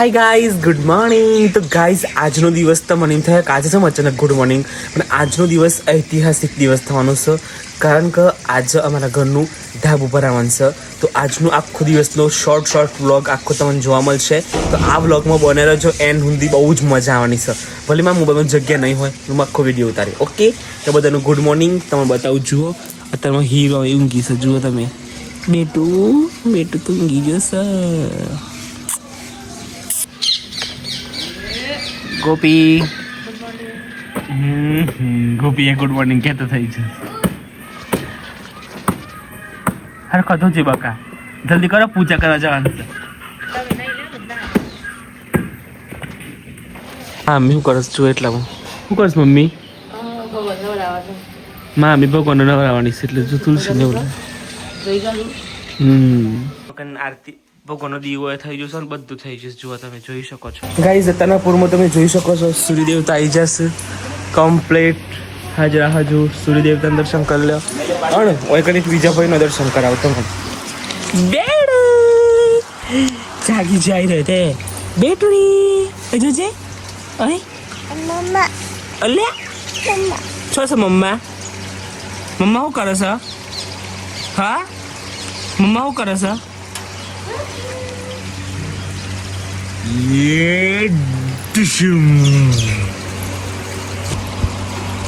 હાય guys, good morning. તો guys, આજનો દિવસ તો મને એમ થાય કે આજે છે અચાનક ગુડ મોર્નિંગ, પણ આજનો દિવસ ઐતિહાસિક દિવસ થવાનો છે. કારણ કે આજે અમારા ઘરનું ધાબુ પર આવવાનું છે. તો આજનું આખો દિવસનો શોર્ટ વ્લોગ આખો તમને જોવા મળશે. તો આ વ્લોગમાં બને રહેજો, એન્ડ સુધી બહુ જ મજા આવવાની છે. ભલે મારા મોબાઈલમાં જગ્યા નહીં હોય, હું આખો વિડીયો ઉતારી. ઓકે, તો બધાનું ગુડ મોર્નિંગ. તમે બતાવું જુઓ, અત્યારમાં હીરો ઊંઘી છે. જુઓ તમે, બેટું તો ઊંઘી જશે. ગોપી ગોપી ગુડ મોર્નિંગ કહેતો થઈ છે. અરે કદો છે બકા, જલ્દી કરો, પૂજા કરવા જવાનું છે. હા મમ્મી શું કરસ છું એટલા શું કરસ મમ્મી? મમ્મી ભગવાન નવરાવાની છે એટલે જો તુલસી ને આરતી ભગવાનનો દીવો થઈ જશે ને બધું થઈ જશે. જુઓ તમે જોઈ શકો છો ગાઈઝ, અત્યારના પૂરમાં તમે જોઈ શકો છો સૂર્યદેવતા આવી જશે કમ્પ્લીટ. હાજરા હજુ સૂર્યદેવતાનું દર્શન કરી લો. અને ઓય કઈ બીજા ભાઈનો દર્શન કરાવતો જાગી જાય રે તે બેટુડી જોજે. અહી મમ્મા અલ્યા છો છે મમ્મા શું કરે છે? હા મમ્મા શું કરે છે?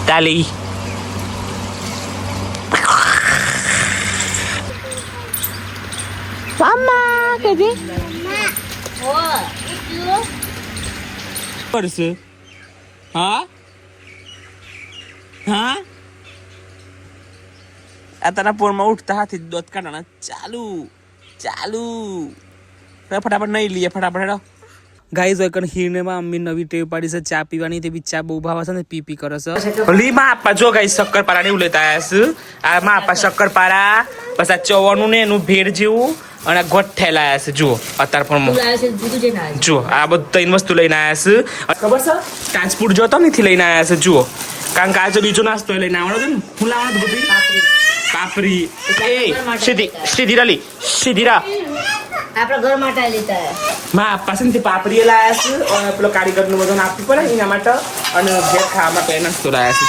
તાલી મમ્મા કેજે કરશે. હા હા આ તારા પોરમાં ઉઠતા હાથી દોત કાઢવાના ચાલુ ફટાફટ નહીં લઈએ ફટાફટ હેડો. ગાઈઝ હોય કણ હીરને માં અમ્મી નવી ટેવ પાડી છે ચા પીવાની. તે બી ચા બહુ ભાવે છે ને પી કરે છે. ઓલી માં આપા જો ગાઈઝ શક્કરપારા ને એવું લેતા આવ્યા છે. આ માં આપા શક્કરપારા, પછી આ ચવાનું ને એનું ભેળ જેવું અને ગોઠ્ઠે લાયા છે. જુઓ અત્યારે પણ જુઓ આ બધું વસ્તુ લઈને આવ્યા છે. ખબર છે ટ્રાન્સપોર્ટ જોતો નથી લઈને આવ્યા છે. જુઓ કારણ કે આજે બીજો નાસ્તો લઈને આવવાનો છે ને. હું લાવવાનો બધી પાપરી સીધીરા આપણા ઘર માટે લીધા માં પાસેથી પાપડી લાયા છે અને પેલો કારીગરનું બધું આપવું પડે એના માટે, અને ઘેર ખાવા માટે નાસ્તો લાયા છે.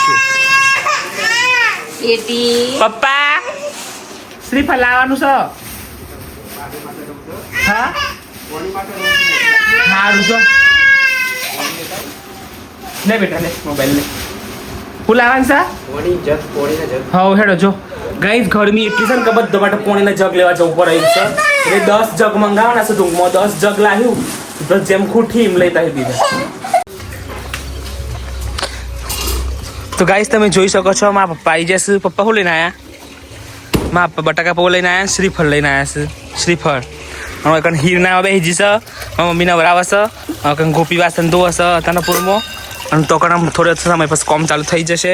પપ્પા શ્રીફળ લાવવાનું છે. હા સારું છો લે બેટા લે મોબાઈલ લે. હું લાવવાનું છે હા હેડો. જો ગાઈઝ ગરમી એટલી છે ને કે બધા માટે પાણીના જગ લેવા જવું પડે છે. એટલે 10 જગ મંગાવવાના છે ટૂંકમાં. 10 જગ લાવ્યું તો જેમ ખૂટી એમ લેતા દીધા. તો ગાઈઝ તમે જોઈ શકો છો મારા પપ્પા આવી જશે. પપ્પા શું લઈને આવ્યા? મારા પપ્પા બટાકા પૌવા લઈને આવ્યા, શ્રીફળ લઈને આવ્યા છે. શ્રીફળ હવે કંઈ હીરના બેસી જશે. મારા મમ્મીને વરાવે છે. હવે કંઈ ગોપી વાસણ ધોવે છે અત્યારના પૂરમાં. અને તો કંઈ થોડો સમય પછી કોમ ચાલુ થઈ જશે.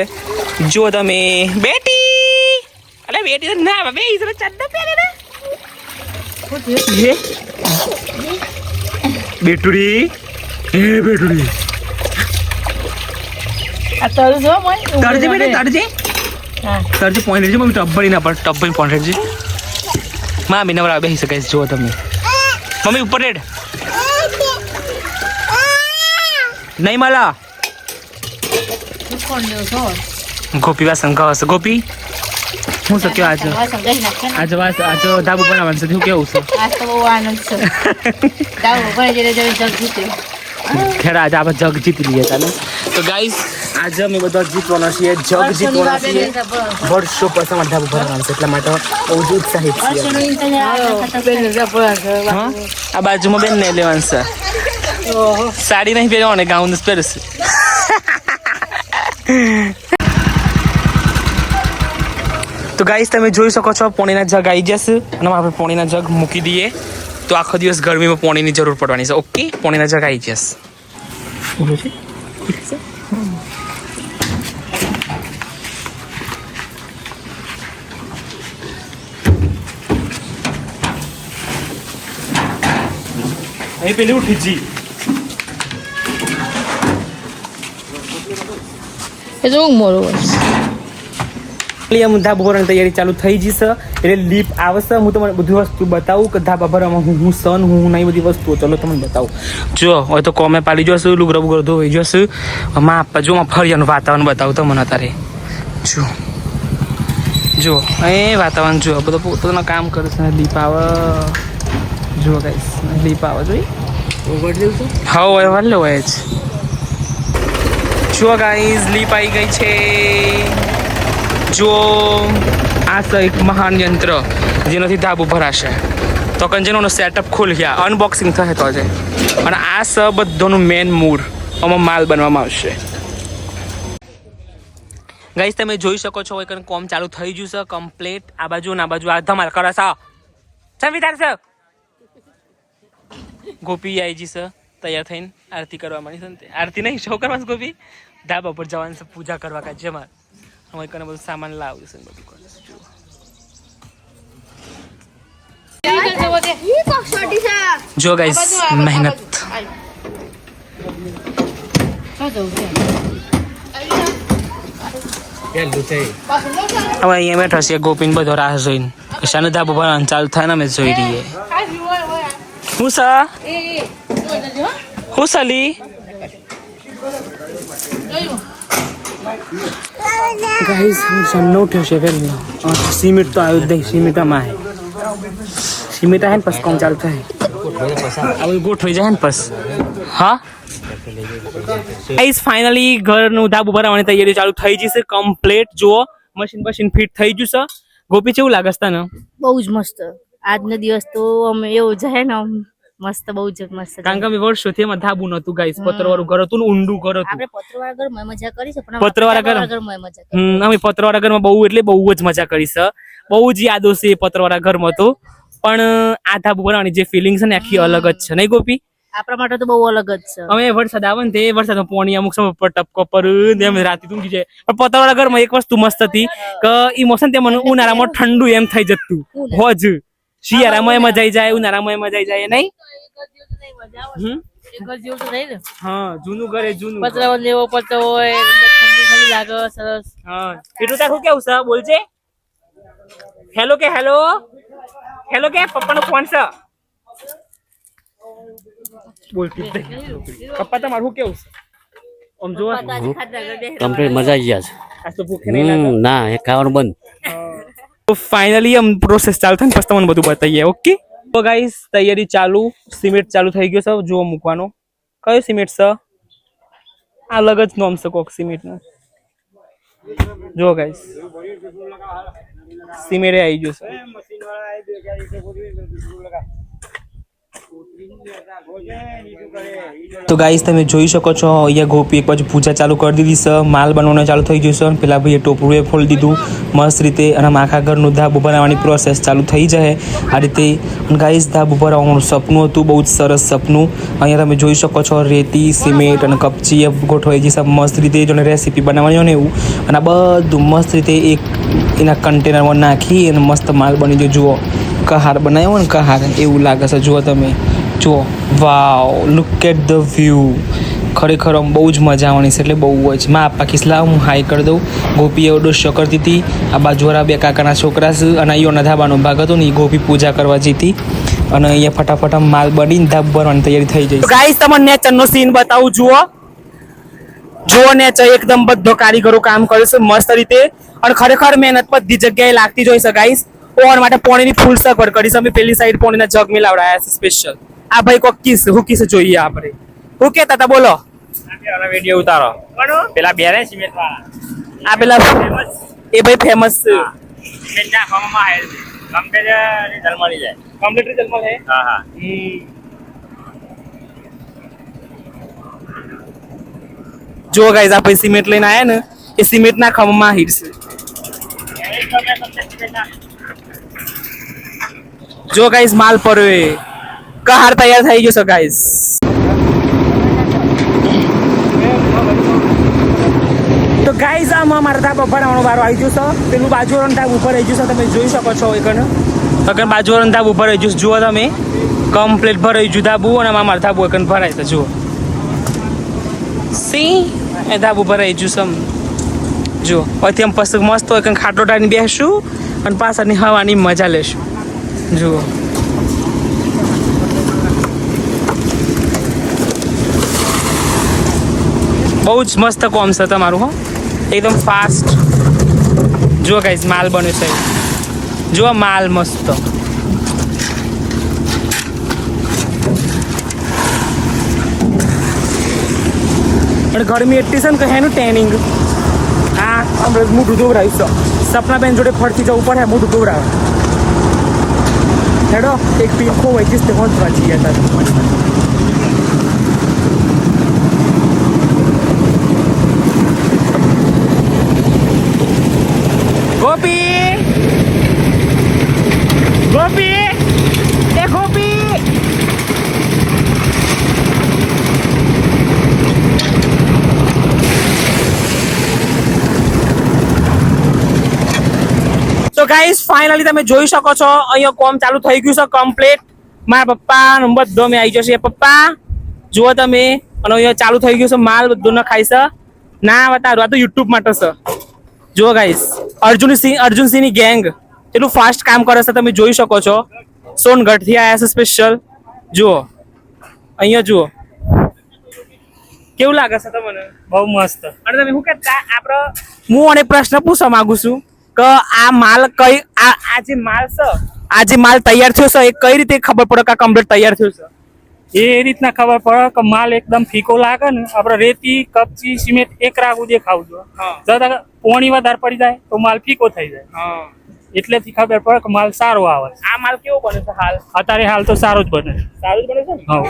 જુઓ તમે બેટી, અરે બેટી ના બે ચડ્ડા પહેરે ને બેટુડી બેટુડી તરજે બેટા તરજે પોઈન્ટ છે મમ્મી ટબ્બડી ના પણ ટબ્બડી પોઈન્ટ છે. માં મી નવરા બેસી શકાય. જુઓ તમે મમ્મી ઉપર રેડ નહીં મળા. ગોપી વાસણ કહો છે. ગોપી હું શું કહ્યું આજે ધાબુ બનાવવાનું છે. શું કેવું છે? ખેડા આજે આપણે જગ જીતી લઈએ ચાલો. તો ગાઈસ આજે અમે બધા જીતવાના છીએ, જગ જીતવાના છીએ. વર્ષો પછી અમારે ધાબુ બનાવવાનું છે એટલા માટે બહુ જ ઉત્સાહિત છીએ. હા આ બાજુમાં બેન ને લેવાનું છે. સાડી નહીં પહેરવાની, ગાઉન જ પહેરશે. તો ગાઈસ તમે જોઈ શકો છો પાણીના જગ આવી જશે અને આપણે પાણીના જગ મૂકી દઈએ તો આખો દિવસ ગરમીમાં પાણીની જરૂર પડવાની છે. ઓકે, પાણીના જગ આવી જશે. અહીં પેલી ઉઠી જી ધાબુ ભરવાની તૈયારી ચાલુ થઈ જશે. એટલે લીપ આવશે. હું તમને બધી વસ્તુ બતાવું કે ધાબા ભરવામાં હું સન હું નહીં બધી વસ્તુઓ. ચલો તમને બતાવું. જો હવે તો કોમે પાડી જશું, લુગરો બુગરો ધોઈ જશું. માં આપવા જો ફળિયાનું વાતાવરણ બતાવું તમને અત્યારે. જો એ વાતાવરણ જો બધું પોતાનું કામ કરે છે. લીપ આવે જુઓ ગાઈસ, લીપ આવે જોઈ. હા હોય વાલે હોય જ. જુઓ ગાઈસ, લીપ આવી ગઈ છે. જો આ છે એક મહાન યંત્ર જેનાથી ધાબુ ભરાશે. તો કંજનોનો સેટઅપ ખોલ્યા અનબોક્સિંગ થશે તો છે. અને આ છે બધાનું મેન મૂળ આમાં માલ બનવામાં આવશે. ગાઈસ તમે જોઈ શકો છો એક કોમ ચાલુ થઈ ગયું છે કમ્પ્લીટ. આ બાજુ ના બાજુ આ ધમાલ કરે છે. સંવિધાન છે. ગોપી આવી જશે તૈયાર થઈને આરતી કરવા માંડી છે. આરતી નહીં શો કરવા ગોપી ધાબા પર જવાનું છે પૂજા કરવા કાંઈ જમા. અમે કને બધું સામાન લાવ્યું છે બધું કરે છે. જો ગાઈસ મહેનત. હવે અહીંયા બેઠો છે ગોપીન બધો રાહ જોઈને. કશાને ધાબો ભરવાનું ચાલુ થાય ને અમે જોઈ રહીએ. હું સા હું સલી ગાઈસ હું જન્નો ઉઠ્યો છે વેલી. સિમેન્ટ તો આવ્યું જ નહીં. સિમેન્ટ આમાં હે. સિમેન્ટ આવે ને પછી કામ ચાલુ થાય. હવે ગોઠવાઈ જાય ને પછી. હા ગાઈસ ફાઇનલી ઘરનું ધાબુ ભરાવાની તૈયારી ચાલુ થઈ જશે કમ્પ્લીટ. જુઓ મશીન ફિટ થઈ જશે. ગોપી કેવું લાગે છે તને? બહુ જ મસ્ત. આજનો દિવસ તો અમે એવું જાય ને મસ્ત, બહુ જ મસ્ત. કારણ કે અમે વર્ષોથી એમાં ધાબુ નતું ગાઈસ. પત્રવાળું ઘર હતું ને ઊંડું ઘર હતું. આપણે પત્રવાળા ઘરમાં મજા કરી છે પણ પત્રવાળા ઘરમાં અમે પત્રવાળા ઘરમાં બહુ એટલે બહુ જ મજા કરી છે. બહુ જ યાદો છે પત્રવાળા ઘરમાં તો. પણ આ ધાબુ ભરવાની જે ફિલિંગ છે ને આખી અલગ જ છે નહીં ગોપી? આપણા માટે તો બહુ અલગ જ છે. અમે વરસાદ આવે ને તે વરસાદમાં પોણી અમુક સમય પર ટપકો પર એમ રાતે તૂંગી જાય. પણ પત્રવાળા ઘરમાં એક વસ્તુ મસ્ત હતી કે ઇમોશન તે મને ઉનાળામાં ઠંડુ એમ થઈ જતું હોજ. શિયાળામાં મજા આવી જાય, ઉનાળામાં મજા આવી જાય નહીં. હા જૂનું ઘરે જૂનું પતરાવન લેવો પડતો હોય, ઠંડી લાગે સરસ. હા એટલું તાર શું કેવું છે બોલજે. હેલો કે હેલો હેલો કે પપ્પાનો ફોન છે બોલતી પપ્પા તમારું શું કેવું છે? આમ જો કમ્પ્લીટ મજા આવી ગયા છે. આ તો ભૂખે નહીં લાગે ના એ ખાવાનું બંધ. તો ફાઇનલી આમ પ્રોસેસ ચાલુ થાય ને પછી તમને બધું બતાવીએ. ઓકે તો ગાઈસ તૈયારી ચાલુ. સિમેન્ટ ચાલુ થઈ ગયો છે જો મૂકવાનો. કયો સિમેન્ટ છે? અલગ જ નોમ છે કોક સિમેન્ટનો. જો ગાઈસ સિમેન્ટ આવી ગયું છે. તો ગાઈસ તમે જોઈ શકો છો અહીંયા ગોપી એક બાજુ પૂજા ચાલુ કરી દીધી છે. માલ બનવાનો ચાલુ થઈ ગયું છે. પેલા ભાઈએ ટોપરું એ ખોલી દીધું મસ્ત રીતે. અને આખા ઘરનું ધાબુ બનાવવાની પ્રોસેસ ચાલુ થઈ જાય આ રીતે. ગાઈસ ધાબુ ભરાવવાનું સપનું હતું, બહુ જ સરસ સપનું. અહીંયા તમે જોઈ શકો છો રેતી, સિમેન્ટ અને કપચી એ ગોઠવાઈ જશે મસ્ત રીતે. જો રેસીપી બનાવવાની હોય ને એવું. અને બધું મસ્ત રીતે એક એના કન્ટેનરમાં નાખી અને મસ્ત માલ બની ગયો. જુઓ કહાર બનાવ્યો ને કહાર એવું લાગે છે. જુઓ તમે જુઓ વાવ લુક એટ ધ વ્યૂ. ખરેખર આમ બહુ જ મજા આવવાની છે એટલે બહુ જ. માં આપા ખીસલા હું હાઈ કરી દઉં. ગોપી એવો ડોસ્યો કરતી હતી. આ બાજુવાળા બે કાકાના છોકરા છે અને અહીંયોના ધાબાનો ભાગ હતો ને એ ગોપી પૂજા કરવા જતી. અને અહીંયા ફટાફટ માલ બનીને ધાબ ભરવાની તૈયારી થઈ જાય. ગાઈસ તમને નેચરનો સીન બતાવું. જુઓ જુઓ નેચર એકદમ બધો કારીગરો કામ કરે છે મસ્ત રીતે. અને ખરેખર મહેનત બધી જગ્યાએ લાગતી જ હોય છે ગાઈસ. ઓન માટે પાણીની ફૂલ સગવડ કરી છે. અમે પેલી સાઈડ પાણીના જગ મિલાવડાયા છે સ્પેશિયલ. આ ભાઈ કોક કિસ હું કિસ જોઈએ આપણે. હું કેતા હતા બોલો? વિડીયો ઉતારો પેલા બે રે સિમેન્ટ વાળા. આ પેલા એ ભાઈ ફેમસ છે. કમ્પ્લીટ રિઝલ્ટ મળે. હા હા જો ગાઈસ આ ભાઈ સિમેન્ટ લઈને આયા ને એ સિમેન્ટ ના ખમમાં હીટ છે. જો ગાઈસ માલ પડ્યો કહાર તૈયાર થઈ ગયો છે ગાઈસ. તો ગાઈસ આમાં મારા ધાબા ભરાવાનો વારો આવી ગયો છે. પેલું બાજુવાળાનું ધાબ ઉપર આવી ગયું છે તમે જોઈ શકો છો. એકને બાજુવાળાનું ધાબ ઉપર આવી ગયું જુઓ તમે કમ્પ્લીટ ભરાઈ ગયું ધાબુ. અને મારા ધાબુ એકને ભરાય છે જુઓ સી એ ધાબુ ભરાઈ ગયું છે. જો અહીંથી આમ પછી મસ્ત એક ખાટલો ટાઈને બેસું અને પાછળની હવાની મજા લેશું. જુઓ બહુ જ મસ્ત કોમ છે તમારું. હો એકદમ ફાસ્ટ. જુઓ ગાઈઝ માલ બન્યો છે. જુઓ માલ મસ્ત. પણ ગરમી એટલી છે ને કે એનું ટેનિંગ હા હમણાં મોઢું ધોવરાવીશ. સપનાબેન જોડે ફરતી જવું પડે મોઢું ધોવરાવે. હેડો એક પીખો હોય જઈશ તે પહોંચવા છીએ તારે. ગોપી ગોપી એ ગોપી તો ગાઈસ ફાઇનલી તમે જોઈ શકો છો અહીંયા કોમ ચાલુ થઈ ગયું છે કમ્પ્લીટ. મારા પપ્પા બધો મેં આવી જશે. પપ્પા જુઓ તમે અને અહીંયા ચાલુ થઈ ગયું છે માલ બધું ન ખાય છે. ના બતાડો આ તો યુટ્યુબ માટે છે. જુઓ ગાઈસ અર્જુનસિંહની ગેંગ એટલું ફાસ્ટ કામ કરે છે તમે જોઈ શકો છો. સોનગઢથી આવ્યા છે સ્પેશિયલ. જુઓ અહીંયા જુઓ કેવું લાગે છે તમને? બહુ મસ્ત. અને તમે શું કહેતા આપણે હું અને પ્રશ્ન પૂછવા માંગુ છું કે આ માલ કઈ આ જે માલ છે આ જે માલ તૈયાર થયો છે એ કઈ રીતે ખબર પડે કે આ કમ્પ્લીટ તૈયાર થયું છે? એ રીતના ખબર પડે કે માલ એકદમ ફીકો લાગે ને આપણે રેતી કપચી સિમેન્ટ એક રાગ ઉદે ખાવું જોઈએ. જો પોણી વધારે પડી જાય તો માલ ફીકો થઈ જાય. એટલેથી ખબર પડે કે માલ સારો આવે. આ માલ કેવો બને છે હાલ? અત્યારે હાલ તો સારો જ બને. સારું જ બને છે ને? હા.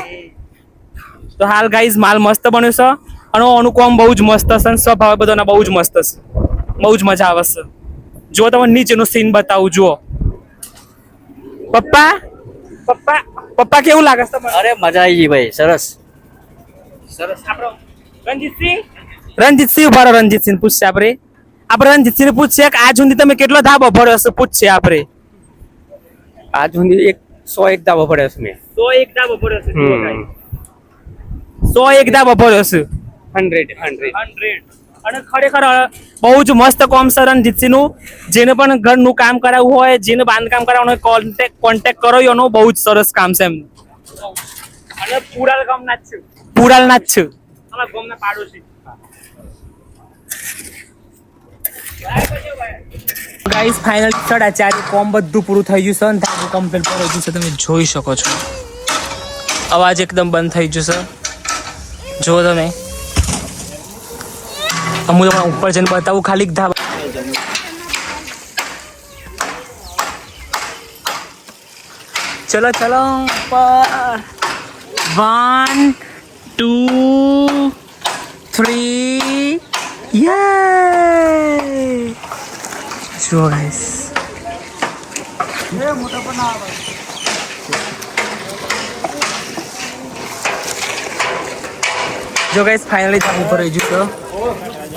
તો હાલ ગાઈઝ માલ મસ્ત બન્યો છે અને આનું કામ બહુ જ મસ્ત છે અને સ્વભાવ બધાના બહુ જ મસ્ત છે. બહુ જ મજા આવે છે. જો તમે નીચેનો સીન બતાવું જુઓ. પપ્પા પપ્પા પપ્પા કેવું લાગે છે તમને? અરે મજા આવી ગઈ ભાઈ. સરસ સરસ. આપણો રણજીતસિંહ ઉભા રહો. રણજીતસિંહ પૂછશે આપણે રણજીતસિંહ પૂછશે કે આજ સુધી તમે કેટલો ધાબો ભર્યો હશે? પૂછશે આપણે. આજ સુધી 101 ધાબો પડ્યો છે મેં. 101 ધાબો ભર્યો છે. 101 ધાબો ભર્યો છે. 100 અને ખરેખર બહુ જ મસ્ત કોમ છે રણજીતસિંહનું. જેને પણ ઘરનું કામ કરાવવું હોય જેને બાંધકામ કરાવવાનું હોય કોન્ટેક્ટ કરો. એનું બહુ જ સરસ કામ છે એમનું. અને પુરાલ ગામના જ છે. પુરાલના જ છે. અમારા ગામના પાડોશી. ગાઈસ ફાઇનલ 4:30 કોમ બધું પૂરું થઈ ગયું છે અને ધાબુ કમ્પ્લીટ કરી દીધું છે. તમે જોઈ શકો છો અવાજ એકદમ બંધ થઈ ગયો છે. જો તમે હું તમને ઉપર જઈને બતાવું ખાલી ધાબા. ચલો ચલો ઉપર 1 2 3 યે. જો ગાઈસ જો ગાઈસ ફાઇનલી ધાબુ ઉપર રહી ગયું છે.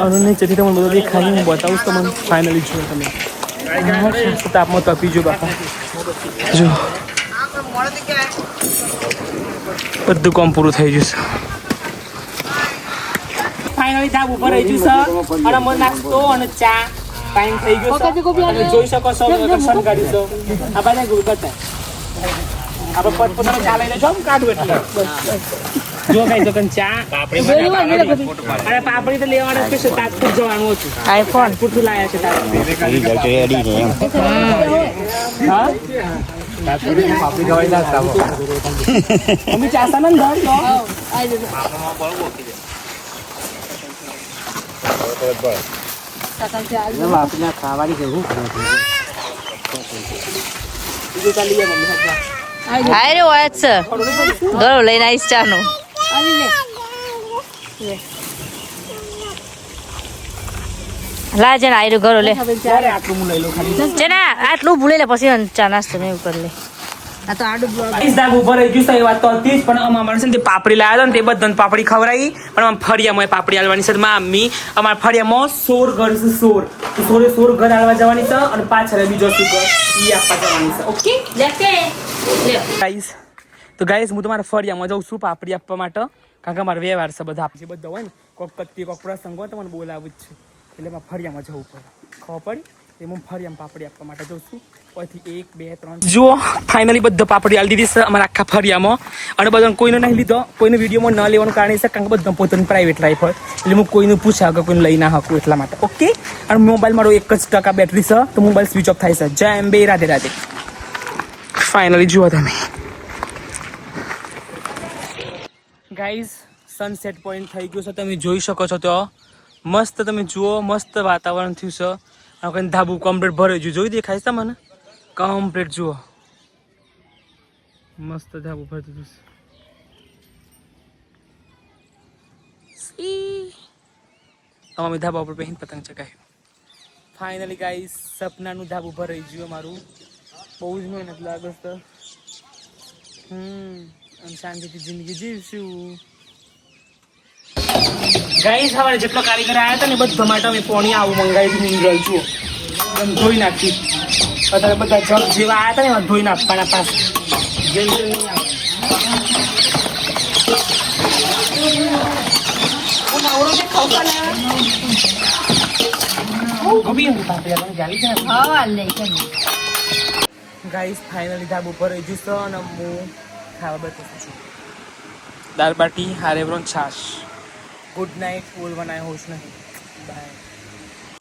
અને નીચેથી તમને બધું દેખાય હું બતાવું તમને. ફાઇનલી જુઓ તમે તાપમાં તપી જો બાપા. જો બધું કામ પૂરું થઈ ગયું છે. ફાઇનલી ધાબુ ઉપર રહી ગયું છે અને મને નાસ્તો અને ચા ટાઈમ થઈ ગયો છે. તમે જોઈ શકો છો દર્શન કરીશું. આ બધા ગુરુ કરતા આપણે પોતપોતાનો ચા લઈ લેજો આમ કાઢું એટલે જો કઈ તો ચા અરે પાપડી તો લેવાના સ્પેશિયલ તાજપુર જવાનું હતું. આઈફોન પૂરતું લાયા છે તાજપુર. હા મમ્મી ચાસા ને ધર તો ખાવાની કેવું આયરે હોય જ છે. ઘરો લઈને આવીશ ચાનો. લાજે ને આયરે ઘરો લે. આટલું હું લઈ લઉં ખાલી. છે ને આટલું ભૂલે લે પછી ચા નાસ્તો ને એવું કરી લે. આ તો આડું ધાબુ ઉપર રહી ગયું છે એ વાત તો હતી જ. પણ અમારે છે ને તે પાપડી લાવ્યા હતા ને તે બધાને પાપડી ખવડાવી. પણ આમ ફળિયામાં પાપડી હાલવાની છે. મારા મમ્મી અમારા ફળિયામાં 16 ઘર છે. 16 ઘર હાલવા જવાની છે અને પાછળ બીજો ઘર ઈ આપવા જવાની છે. ઓકે ગાઈસ તો ગાઈસ હું તમારા ફળિયામાં જાઉં છું પાપડી આપવા માટે. કારણ કે અમારે વ્યવહાર છે બધા આપશે બધા હોય ને કોક કત્તી કોક પ્રસંગ હોય તો મને બોલાવું જ છે એટલે મારે ફળિયામાં જવું પડે. ખબર પડી એમાં ફરી આમ પાપડી આપવા માટે જોશું પછી 1 2 3 જુઓ ફાઇનલી બધો પાપડી આલી દીધી છે અમારા આખા ફરિયામાં અને બધાને કોઈને નહીં લીધો કોઈને વિડીયોમાં ન લેવાનું કારણ છે કારણ કે બધા પોતાની પ્રાઇવેટ લાઈફ હોય એટલે હું કોઈને પૂછ્યા કે કોઈને લઈ ના શકું એટલા માટે ઓકે અને મોબાઈલ મારો 1% બેટરી છે તો મોબાઈલ સ્વિચ ઓફ થાય છે જય અંબે રાધે રાધે ફાઇનલી જુઓ તમે ગાઈઝ સનસેટ પોઈન્ટ થઈ ગયો છે તમે જોઈ શકો છો તો મસ્ત તમે જુઓ મસ્ત વાતાવરણ થયું છે આ કઈ ધાબુ કમ્પ્લીટ ભરાઈ ગયું જોઈ દેખાય છે મને કમ્પ્લીટ જુઓ મસ્ત ધાબુ ભરતું છે અમે ધાબા ઉપર બેહીને પતંગ ચગાવ્યું ફાઇનલી ગાઈઝ સપનાનું ધાબુ ભરાઈ ગયું અમારું બહુ જ મહેનત લાગે છે અને શાંતિથી જિંદગી જીવશું ગાઈસ સવારે જેટલો કારીગર આવ્યા હતા ને બધા માટે અમે પોણી આવું મંગાવી મિનરલ છું એમ ધોઈ નાખી અત્યારે બધા જગ જેવા આવ્યા હતા ને એમાં ધોઈ નાખવાના પાસ જેમ જેમ નહીં આવે ગાઈસ ફાઇનલી ધાબુ પર રહી જશે અને હું ખાવા બેઠું છું દાળ બાટી હારે બ્રોન છાશ ગુડ નાઇટ બોલવાના હોશ નહીં બાય